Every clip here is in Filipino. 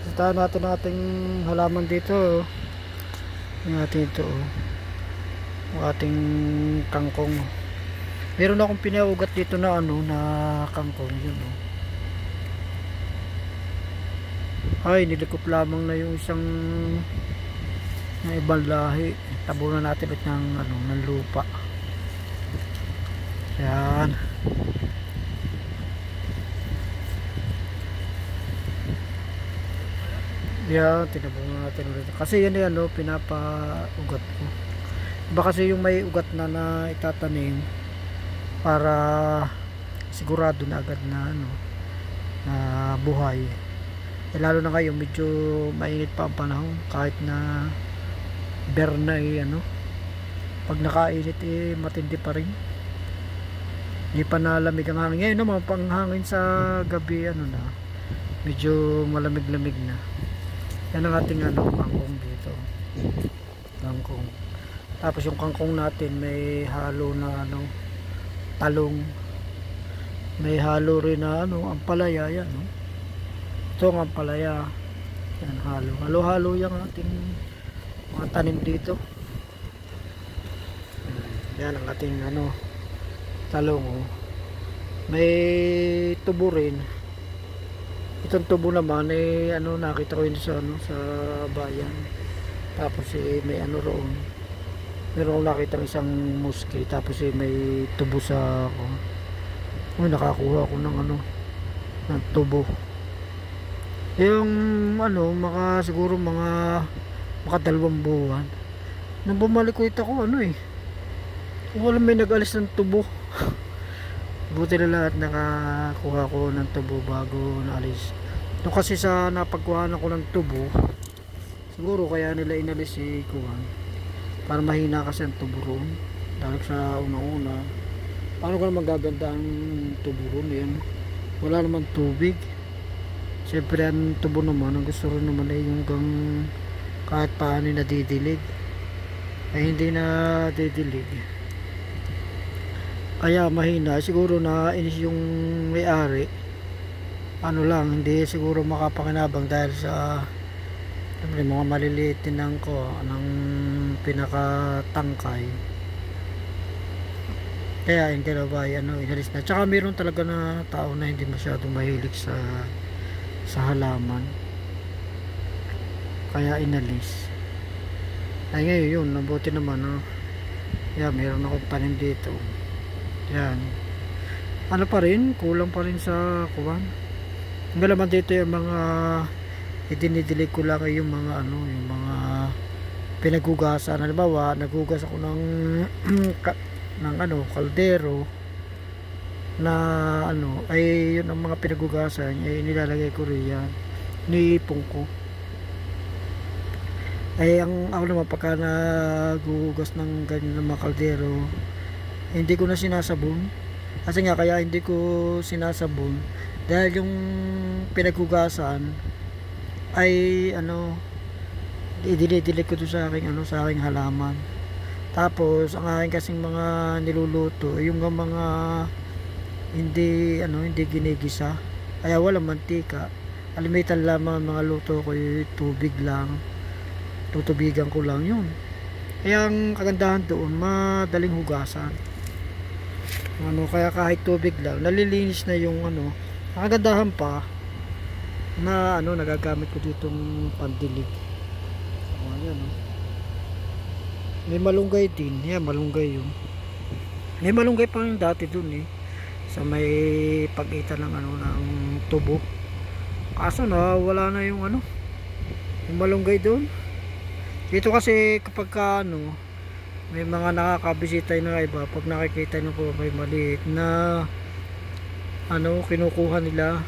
Sitahan natin ang ating halaman dito. Yung ating ito, yung ating kangkong. Meron akong pinaugat dito na na kangkong yun. Ay, nilikop lamang na yung isang na ibang lahi. Tabunan natin ulit ng lupa. Yan. Yan, tinabunan natin ulit. Kasi yan pinapaugat ko. Iba kasi yung may ugat na itatanim para sigurado na agad na na buhay. Lalo na ngayon medyo mainit pa ang panahon, kahit na berna pag nakainit matindi pa rin, hindi pa nalamig ang hangin. Ngayon naman panghangin sa gabi na medyo malamig-lamig na. Yan ang ating kangkong dito, kangkong. Tapos yung kangkong natin may halo na talong, may halo rin na ampalaya. Yan ito ang ampalaya. Yan, halo yung ating mga tanim dito. Yan ang ating talong. May tubo rin. Itong tubo naman nakita ko yun sa bayan. Tapos may roon. Meron akong nakita isang muski. Tapos may tubo sa nakakuha ko ng tubo. Yung siguro mga 2 buwan nang bumalik ko walang may nag-alis ng tubo. Buti na lahat nakakuha ko ng tubo bago naalis. Doon kasi sa napagkuhaan ko ng tubo, siguro kaya nila inalis kuhan para mahina kasi ang tubo roon. Dahil sa una-una, paano ko naman magaganda ang tubo roon? Yan, wala naman tubig. Siyempre ang tubo naman, ang gusto rin naman yung kahit paano nadidilig, ay hindi na didilig. Kaya mahina. Siguro na inis yung may-ari, hindi siguro makapakinabang dahil sa mga maliliit din ng pinakatangkay. Kaya yung ginawa inalis na. Tsaka meron talaga na tao na hindi masyadong mahilig sa halaman, kaya inalis. Ay ngayon yun, nabuti naman yan, meron akong tanim dito. Yan, pa rin, kulang pa rin sa kuwan. Ang galaman dito yung mga idinidilig ko lang yung mga yung mga pinagugasan. Halimbawa, nagugas ako ng kaldero na ay yun ang mga pinagugasan nilalagay ko riyan, niipong ko. Ay ako naman pagka nagugas ng ganyan ng mga kaldero, hindi ko na sinasabon. Kasi nga kaya hindi ko sinasabon dahil yung pinagugasan ay idinidilig ko doon sa aking halaman. Tapos ang aking kasing mga niluluto yung mga hindi ginigisa, kaya walang mantika. Alimitan lamang ang mga luto ko, tubig lang, tutubigan ko lang yun. Kaya ang kagandahan doon, madaling hugasan. Kaya kahit tubig lang, nalilinis na yung ang kagandahan pa na nagagamit ko ditong pandilig. Ayan, may malunggay din. Yan, malunggay yun. May malunggay pa yung dati dun sa may pagitan ng ng tubo. Kaso na wala na yung yung malunggay doon. Dito kasi kapag may mga nakakabisita na iba, pag nakikita nyo po may maliit na kinukuha nila,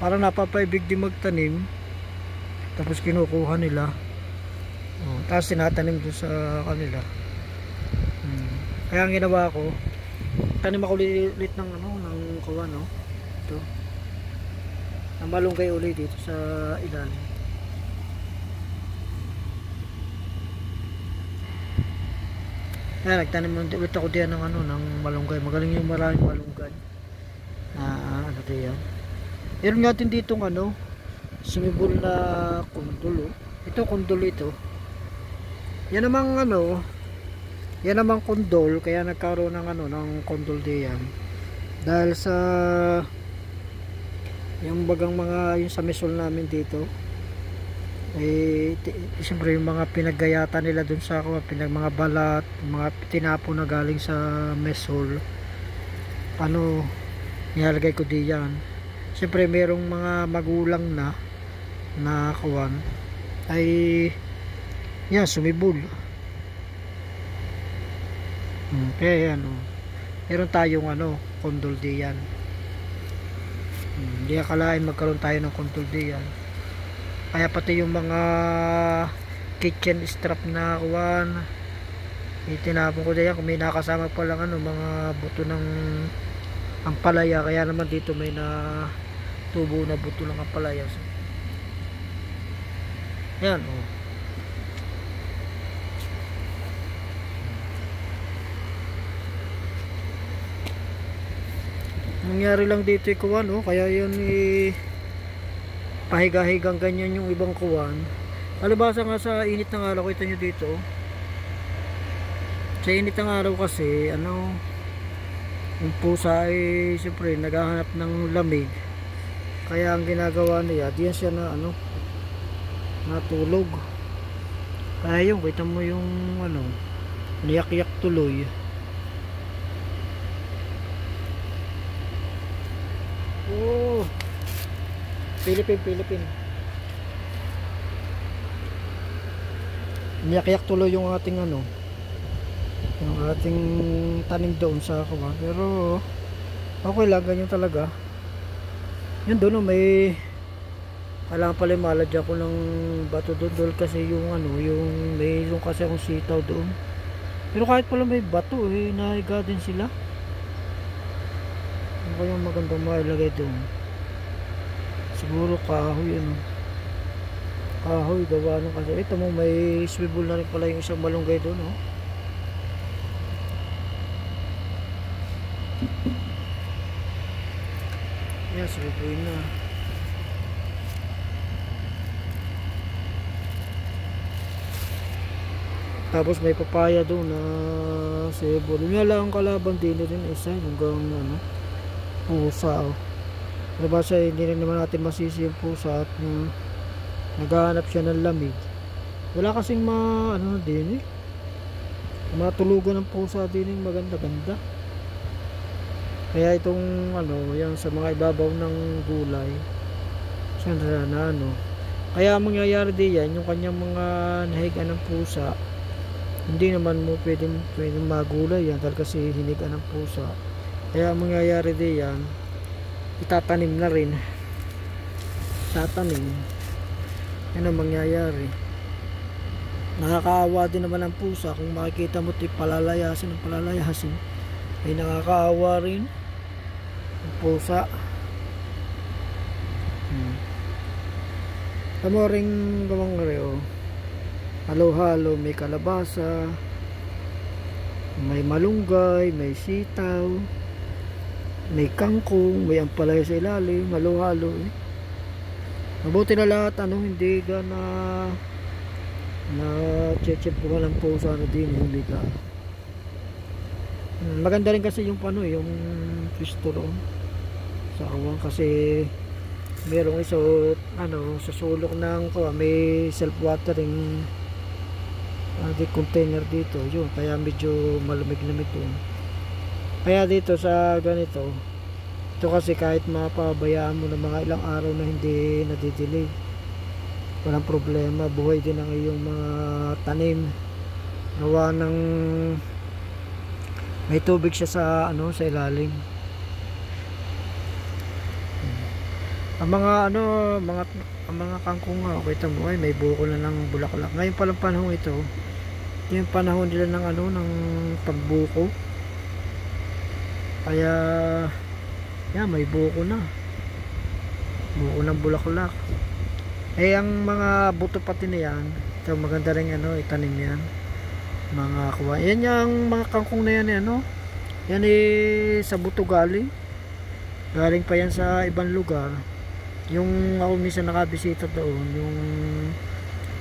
para napapaibig din magtanim, tapos kinukuha nila, tapos tinatanim doon sa kanila. Kaya ang ginawa ko, tanim ako ulit ng kuwan ito na malunggay ulit dito sa ilalim. Kaya nagtanim ulit ako diyan ng malunggay. Magaling yung maraming malunggay na diyan. Meron nga din ditong sumibol na kundol, oh. Ito kundol ito. Yan namang ano, yan namang kundol, kaya nagkaroon ng ano ng kundol diyan. Dahil sa yung bagang mga yung sa mesol namin dito, eh siyempre yung mga pinaggayata nila dun sa mga balat, mga tinapo na galing sa mesol, ano nilalagay ko diyan. Siyempre merong mga magulang na kawan ay yan sumibol. Kaya yan, oh. Meron tayong ano kondol diyan. Hindi akalain magkaroon tayo ng kondol diyan. Kaya pati yung mga kitchen strap na kawan, itinapon ko diyan kung may nakasama pa lang ano mga buto ng ampalaya. Kaya naman dito may na tubo na buto ng ampalaya. So, yan, oh. Nangyari lang dito yung kuwan, oh. Kaya yun pahiga-higang ganyan yung ibang kuwan. Alibasa nga sa init ng araw, kita nyo dito, oh. Sa init ng araw kasi ano, yung pusa ay siyempre naghahanap ng lamig. Kaya ang ginagawa niya, diyan siya na ano, natulog. Kaya yung kita mo yung ano, niyak-yak tuloy. Oh, Philippine. Niyak-yak tuloy yung ating ano, yung ating tanim doon sa kawan. Pero okay lang, ganyan talaga. Yun doon, may kailangan pala maladya ko ng bato doon kasi yung ano, yung may yung kasi akong sitaw doon. Pero kahit pala may bato, nahiga din sila. Ano kayang magandang mailagay doon? Siguro kahoy, ano, kahoy gawa nung kasi ito mo may swivel na rin pala yung isang malunggay doon, oh. Yan, swivel na. Tapos may papaya doon na sebo. Yun lang ang kalaban din rin isa hanggang ano, pusa, oh. Nabasa hindi rin naman natin masisi yung pusa at naghahanap siya ng lamig. Wala kasing ano din matulugan ng pusa din maganda-ganda. Kaya itong ano, yung sa mga ibabaw ng gulay sana na ano. Kaya ang mangyayari diyan, yung kanyang mga nahiga ng pusa, hindi naman mo pwedeng magulay yan dahil kasi hiniga ng pusa. Kaya ang mangyayari diyan, itatanim na rin. Tatanim. Yan ang mangyayari. Nakakaawa din naman ang pusa kung makikita mo palalayasin ng palalayasin. Ay nakakaawa rin ang pusa. Tamo ring gawang reo. Halo-halo, may kalabasa, may malunggay, may sitaw, may kangkong, may ampalaya sa ilalim, halo-halo, eh. Mabuti na lahat ano, hindi ka na check ko lang po sa ano din, hindi ka. Maganda rin kasi yung ano, yung pisto roon sa awang kasi merong iso ano, sa sulok ng may self-watering di container dito, yun, kaya medyo malamig-lamig doon. Kaya dito sa ganito, ito kasi kahit mapabayaan mo ng mga ilang araw na hindi nadidilig, walang problema, buhay din ang iyong mga tanim. Gawa ng may tubig siya sa ano, sa ilalim. Ang mga ano, ang mga kangkong nga, kita mo ay may buko na ng bulaklak. Ngayon palang panahon ito, yung panahon nila ng ano, ng pagbuko. Kaya yan, may buko na. Buko ng bulaklak. Eh ang mga buto pati na yan, ito maganda rin ano, itanim yan. Mga kuha. Yan yung mga kangkong na yan, ano. Yan sa buto galing. Galing pa yan sa ibang lugar. Yung ako minsan nakabisita doon, yung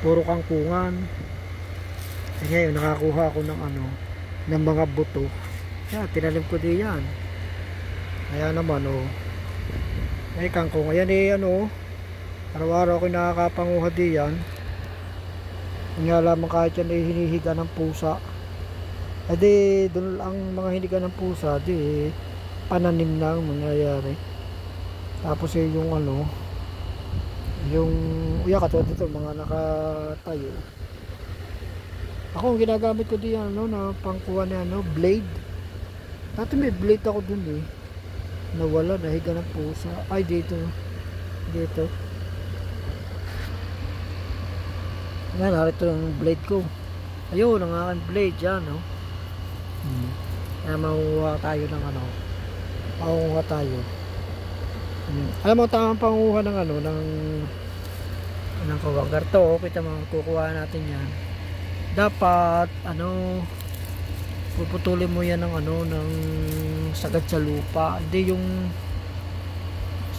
puro kangkungan. Eh ngayon nakakuha ako ng ano, ng mga buto. Yan, tinalim ko din yan. Kaya naman oh. Ay kangkong, ayan eh ano, araw-araw ako nakakapanguha din yan. Nga lamang kahit yan ay hinihiga ng pusa. Eh di, doon ang mga hinihiga ng pusa, di pananim na ang mangyayari. Tapos eh yung ano, yung katulad dito mga nakatayo. Ako ang ginagamit ko diyan ano, na pangkuha na ano, blade. Dati may blade ako dun eh. Nawala, nahiga ng pusa. Ay dito. Dito. Yan, narito ang blade ko. Ayun, ang aking blade yan, no. Kaya makuha tayo ng ano. Makuha tayo. Alam mo, tamang panguha ng ano, ng kawagar to. Kita mo, kukuha natin yan. Dapat, ano, puputulin mo yan ng ano, ng sagad sa lupa. Hindi yung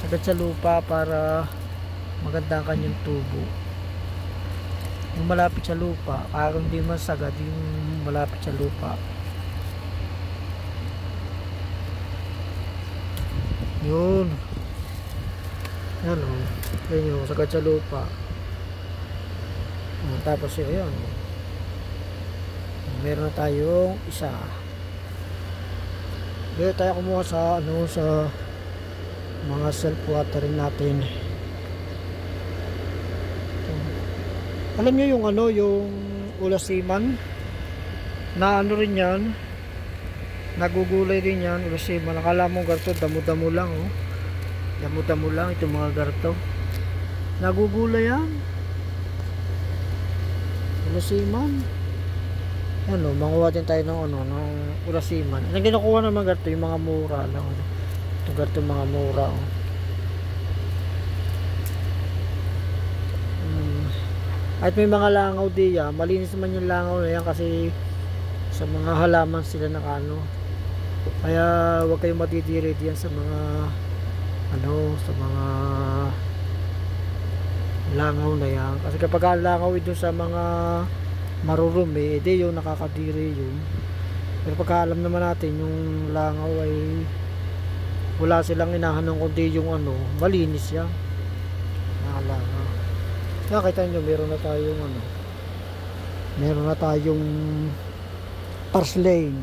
sagad sa lupa para maganda ang kanyang tubo. Yung malapit sa lupa, para hindi man sagad yung malapit sa lupa. Yun. Yan o. Yan yung sagad sa lupa. Tapos yun. Meron na tayong isa. Dito tayo kumuha sa ano, sa mga self-watering natin. Alam niyo yung ano, yung ulasiman na ano rin yan, nagugulay din yan, ulasiman. Akala mo garto, damo-damo lang oh. Damo-damo lang itong mga garto. Nagugulay yan. Ulasiman. Ano, manguha din tayo ng ano, ng ulasiman. Ang kinukuha naman garto, yung mga mura lang. Ito garto mga mura oh. At may mga langaw diyan, malinis naman yung langaw na yan kasi sa mga halaman sila nakano. Kaya huwag kayong matitiri diyan sa mga ano, sa mga langaw na yan. Kasi kapag langaw doon sa mga marurumi, edi yung nakakadiri yun. Pero pagka alam naman natin yung langaw ay wala silang inahanong kundi yung ano, malinis yan. Langaw. Nakita nyo, meron na tayong ano, meron na tayong parsley,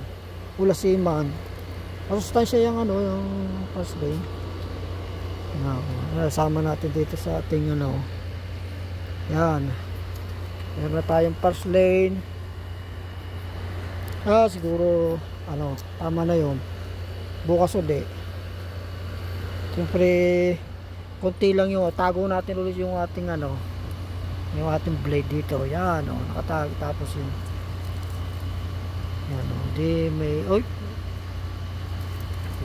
ulasiman. Masustansya yung ano, yung parsley. Nasama natin dito sa ating ano. Yan. Meron na tayong parsley. Siguro ano, tama na yun. Bukas ulit. Siyempre konti lang yung tago natin ulit yung ating ano, yung ating blade dito. Yan o, nakatago. Tapos yun, yan o, di may, oy,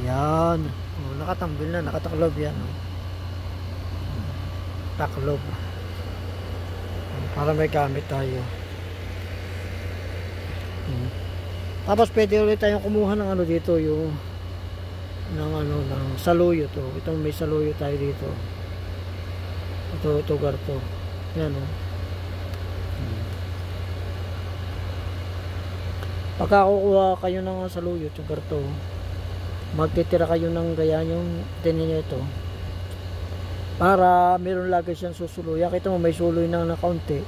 yan o, nakatambil na, nakataklob yan o, taklob para may gamit tayo. Tapos pwede ulit tayong kumuha ng ano dito, yung ng ano, ng saluyo to. Ito may saluyo tayo dito. Ito garto. Yan o. Pagka kukuha kayo ng saluyo yung garto, magtitira kayo ng ganyan yung tinin nyo ito. Para meron lagi siyang susuluyan. Kita mo may suloy na kaunti.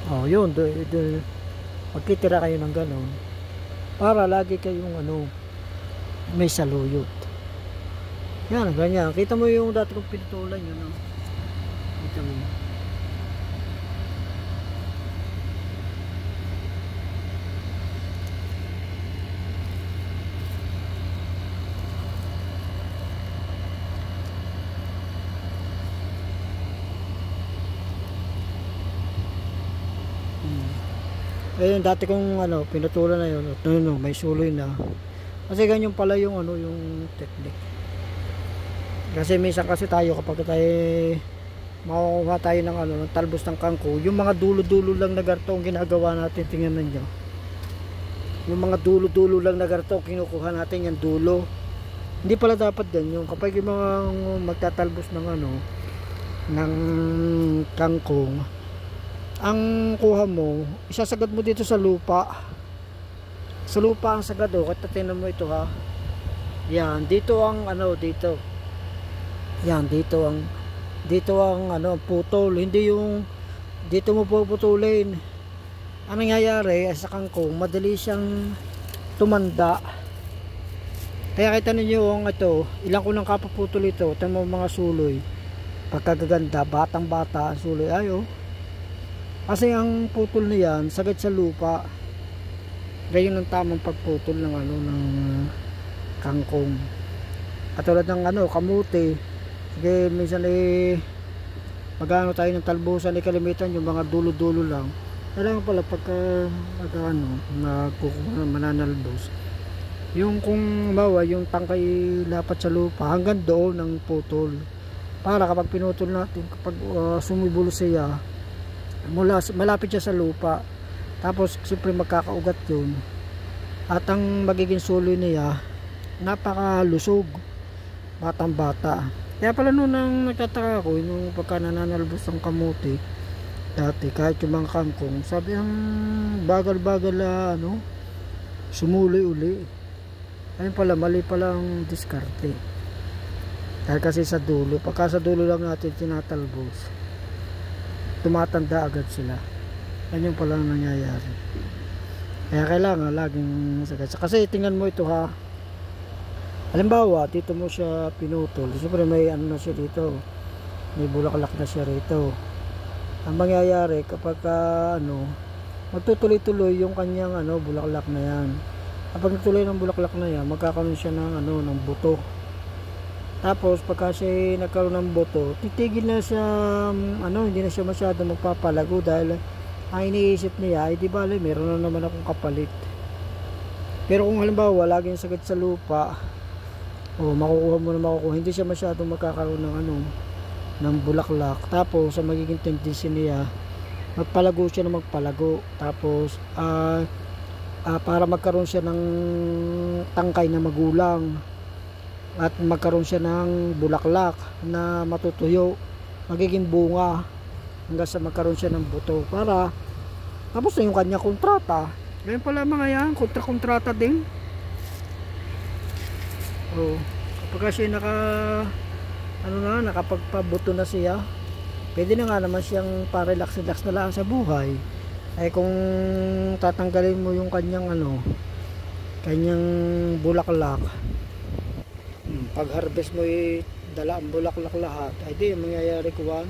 Oh, yun. Magtitira kayo ng ganon. Para lagi kayong ano, may saluyot. Yan, ganyan. Kita mo yung dati kong pintulan yun, no? Kita mo. Ayun, dati kong ano, pinutulan na yun. No, may suloy na. Kasi ganyan pala yung ano, yung technique. Kasi minsan kasi tayo kapag tayo makukuha tayo ng ano, ng talbos ng kangko, yung mga dulo-dulo lang na garto ang ginagawa natin, tingnan ninyo. Yung mga dulo-dulo lang na garto, kinukuha natin yung dulo. Hindi pala dapat yan yung kapag yung mga magtatalbos ng ano ng kangkong, ang kuha mo isasagad mo dito sa lupa. Sa lupa ang sagad, oh. At tingnan mo ito ha, yan dito ang ano dito, yan dito ang ano putol, hindi yung dito mo puputulin. Ang nangyayari sa kangkong, madali siyang tumanda. Kaya kita ninyo ang ito, ilang ko lang kapaputol ito. Tingnan mo mga suloy, pagkagaganda, batang bata ang suloy, ayo. Kasi ang putol na yan sagad sa lupa. Ganyan ang tamang pagputol ng ano ng kangkong. At tulad ng ano kamuti, sige minsan magano tayo ng talbusan, kalimitan yung mga dulo-dulo lang. Kailangan pala pagka mananalbos, yung kung bawa yung tangkay lapat sa lupa hanggang doon ng putol, para kapag pinutol natin, kapag sumibol siya mula, malapit siya sa lupa, tapos siyempre magkakaugat yun, at ang magiging suloy niya napakalusog, batang bata. Kaya pala noon nang nagtataka ako nung pagka nananalbos ng kamuti dati, kahit yung mga kangkong, sabi ang bagal-bagal ano sumuloy uli. Ayun pala, mali pala ang diskarte. Dahil kasi sa dulo, pagka sa dulo lang natin tinatalbos, tumatanda agad sila. Yan yung pala nangyayari. Kaya kailangan laging sagad. Kasi tingnan mo ito ha, halimbawa dito mo siya pinutol, siyempre may ano na siya dito, may bulaklak na siya rito. Ang mangyayari kapag ano, magtutuloy-tuloy yung kanyang ano bulaklak na yan. Kapag natuloy ng bulaklak na yan, magkakaroon siya ng ano ng buto. Tapos pagka siya nagkaroon ng buto, titigil na siya ano, hindi na siya masyado magpapalago, dahil ang iniisip niya ay di bale meron na naman akong kapalit. Pero kung halimbawa laging sagad sa lupa, makukuha, hindi siya masyado magkakaroon ng ano ng bulaklak. Tapos ang magiging tendency niya, magpalago siya na magpalago. Tapos para magkaroon siya ng tangkay na magulang at magkaroon siya ng bulaklak na matutuyo, magiging bunga hanggang sa magkaroon siya ng buto, para tapos na yung kanya kontrata. Ganyan pala mga yan, kontrata din. Kapag siya nakapagpabuto na siya, pwede na nga naman siyang pa-relax na lang sa buhay. Ay kung tatanggalin mo yung kanyang kanyang bulaklak, pag harvest mo dala ang bulaklak lahat, ay di mangyayari kuwan,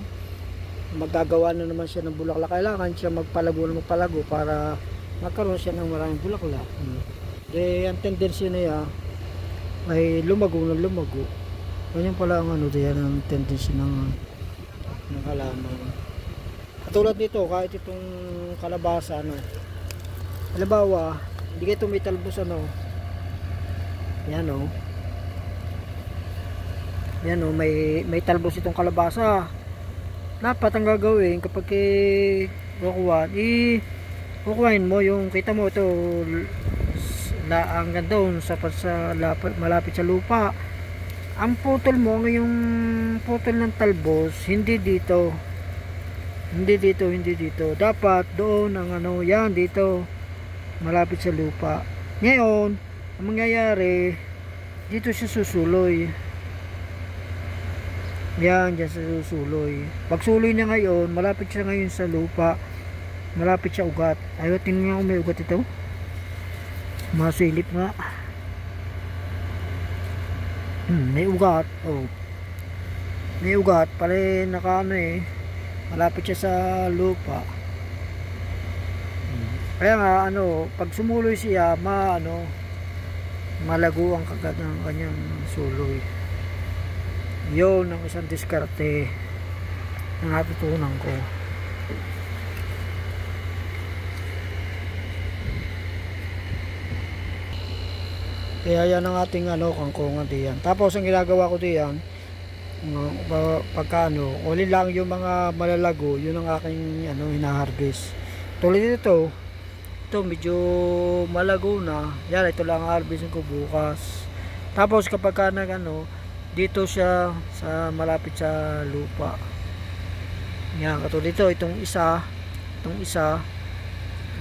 magagawa na naman siya ng bulaklak. Kailangan siya magpalago para magkaroon siya ng maraming bulaklak. Ang tendency niya ay lumago. Ganyan pala ang diyan ang tendency ng halaman. Katulad nito, kahit itong kalabasa, halimbawa, hindi kayo tumitalbos yan yan may talbos itong kalabasa. Dapat ang gagawin kapag kukuhain mo yung, kita mo ito hanggang doon malapit sa lupa. Ang putol mo, yung putol ng talbos, hindi dito, dapat doon ang yan dito malapit sa lupa. Ngayon ang mangyayari dito siya susuloy, yan dyan sa susuloy. Pag suloy niya ngayon, malapit siya ngayon sa lupa, malapit siya ugat. Ayaw, tingnan ko may ugat ito, masilip nga. May ugat, may ugat pala malapit siya sa lupa. Kaya nga pag sumuloy siya, malago ang kagat ng kanyang suloy. Yun ang isang diskarte na natutunan ko. Kaya yan ang ating kangkongan diyan. Tapos ang ginagawa ko diyan, pagka uli lang yung mga malalago, yun ang aking hina-harvest. Tulad ito medyo malago na. Yan, ito lang harvestin ko bukas. Tapos kapag ka dito siya sa malapit sa lupa. Yan, katulad dito, itong isa,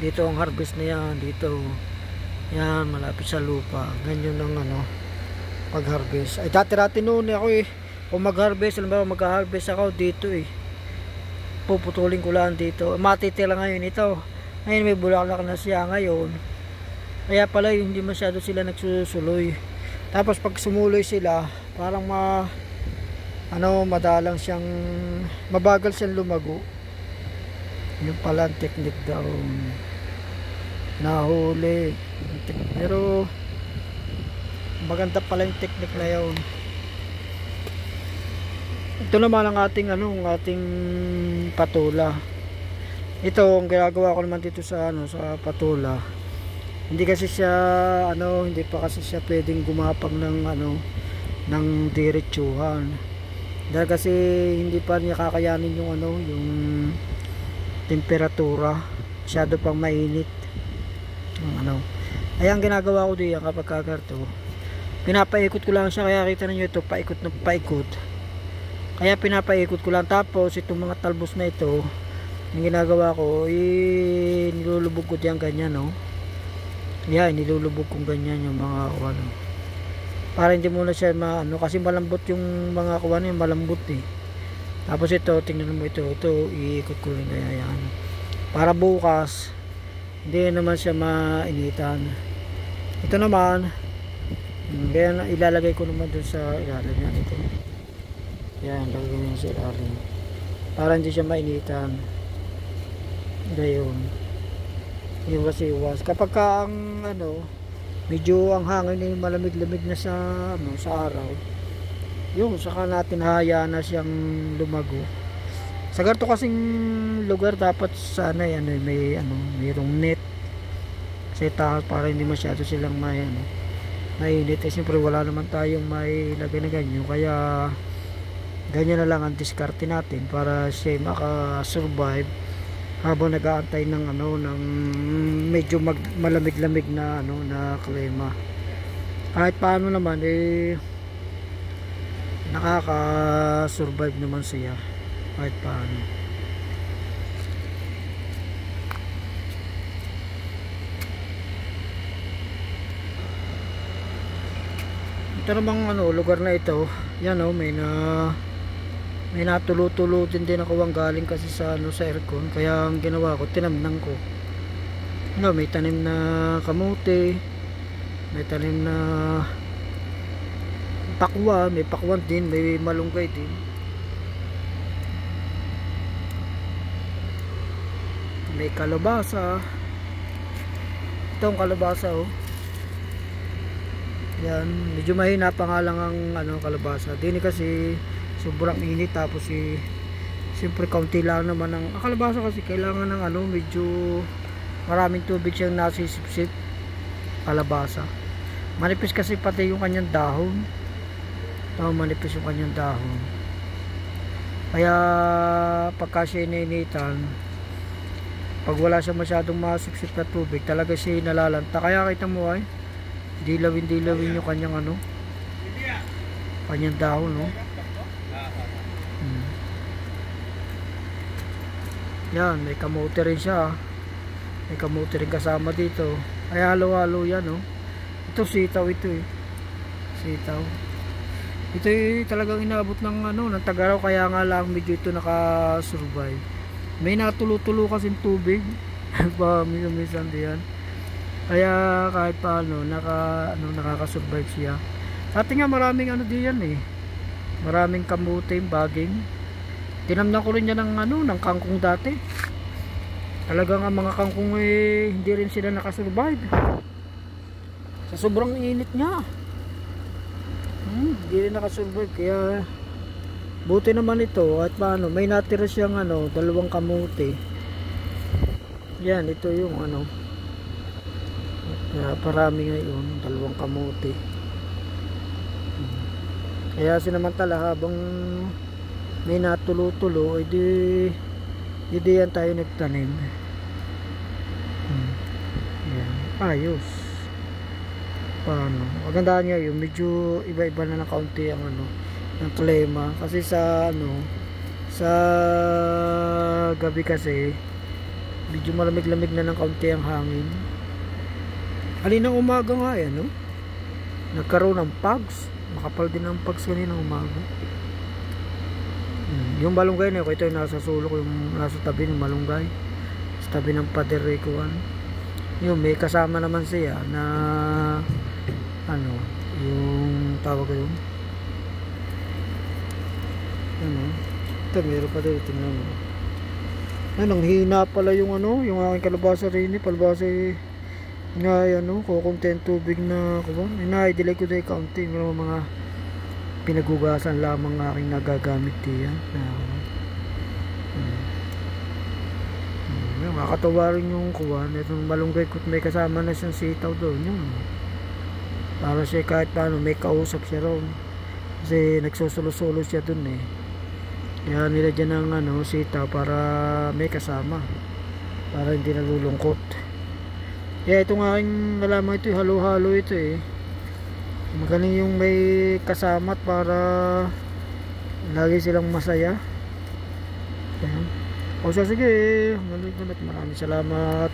dito ang harvest na yan, dito. Yan, malapit sa lupa. Ganyan ang pag-harvest. Ay, dati noon ako kung mag-harvest, alam ba, mag-harvest ako dito puputulin ko lang dito. Matitira ngayon ito. Ngayon may bulaklak na siya ngayon. Kaya pala hindi masyado sila nagsusuloy. Tapos pag sumuloy sila, parang madalang siyang, mabagal siyang lumago. Yung pala ang technique daw. Nahuli. Pero maganda pala yung technique na yun. Ito naman ang ating ating patula. Ito ang ginagawa ko naman dito sa sa patula. Hindi kasi siya hindi pa kasi siya pwedeng gumapang ng diretsuhan. Dahil kasi hindi pa niya kakayanin yung yung temperatura. Masyado pang mainit. Ay ang ginagawa ko diyan kapag kagarto, pinapaikot ko lang siya, kaya kita niyo ito, paikot na paikot. Kaya pinapaikot ko lang. Tapos itong mga talbos na ito, yung ginagawa ko, nilulubog ko diyan ganyan, Yan, nilulubog kong ganyan yung mga para hindi muna siya kasi malambot yung mga yung malambot Tapos ito, tingnan mo ito, iikot ko rin kaya yan. Para bukas, hindi naman siya mainitan. Ito naman, kaya ilalagay ko naman dun sa ilalim yan ito. Yan, lagay ko sa ilalim. Para hindi siya mainitan. Gayon. Iwas. Kapag ka ang medyo ang hangin ay malamig-lamig na sa sa araw. Yung saka natin hayaan na siyang lumago. Sa ganito kasing lugar dapat sana may mayroong net. Kasi para hindi masyado silang mainit. Siyempre wala naman tayong may lagay na ganyan. Kaya ganyan na lang ang diskarte natin para siya maka-survive habang nag-aantay ng ng medyo malamig-lamig na na klima. Kahit paano naman nakaka-survive naman siya kahit paano. Ito namang lugar na ito, yan may natulo-tulo din ako ang galing kasi sa sa aircon. Kaya ang ginawa ko, tinamnan ko. May tanim na kamote, may tanim na pakwa, may pakwan din, may malunggay din. May kalabasa. Itong kalabasa yan, medyo mahina pa nga lang ang kalabasa. Dini kasi sobrang init, tapos siyempre kaunti lang naman ang kalabasa kasi kailangan ng medyo maraming tubig siyang nasisipsip. Kalabasa manipis kasi pati yung kanyang dahon. Manipis yung kanyang dahon, kaya pagka siya iniinitan, pag wala siya masyadong masipsip na tubig, talaga siya nalalanta. Kaya kita mo dilawin yung kanyang kanyang dahon Yan, may kamote rin siya. May kamote rin kasama dito. Ay halo-halo yan Ito sitaw ito Sitaw. Ito talagang inaabot ng ng tagaraw, kaya nga lang medyo ito naka-survive. May natulo-tulo kasing tubig. Minsan diyan. Kaya kahit paano nakaka-survive siya. Dati nga maraming diyan Maraming kamote, baging. Tinamnan ko rin yan ng kangkong dati. Talagang ang mga kangkong hindi rin sila nakasurvive sa sobrang init niya. Hindi rin nakasurvive. Kaya buti naman ito at paano may natira siyang dalawang kamote. Yan, ito yung kaya parami ngayon, dalawang kamote. Kaya sinamantala habang may natulo-tulo, di yan tayo nagtanim. Yan, ayos. paano. Magandaan niya yun, medyo iba-iba na ng kaunti ang ano, ng klima. Kasi sa ano, sa gabi kasi, medyo malamig-lamig na ng kaunti ang hangin. Kaninang umaga nga yan, no? Nagkaroon ng pags. Makapal din ang pags kaninang umaga. Yung malunggay na yun, ito yung nasa sulok, yung nasa tabi ng malunggay. Sa tabi ng Pader Ricoan. Yung may kasama naman siya na ano, yung tawag yun. Ano? Ito, meron pa dito, tingnan mo. Ang hina pala yung ano, yung aking kalabasa rin, palabasa na ano, kukunti tubig na ko ba? Ina-delay ko dahil kaunti, meron mga pinagugasan lamang aking nagagamit diyan. Makakatawa rin yung kuwan, itong malunggay ko, may kasama na siyang sitaw doon, yun. Para siya kahit paano may kausap siya ron. Kasi nagsusulo-sulo siya doon eh. Kaya nilagyan ng ano, sitaw para may kasama. Para hindi nalulungkot. Kaya itong aking nalaman ito, halo-halo ito eh. Magaling yung may kasama para lagi silang masaya. Ayan. O siya, sige, maraming salamat.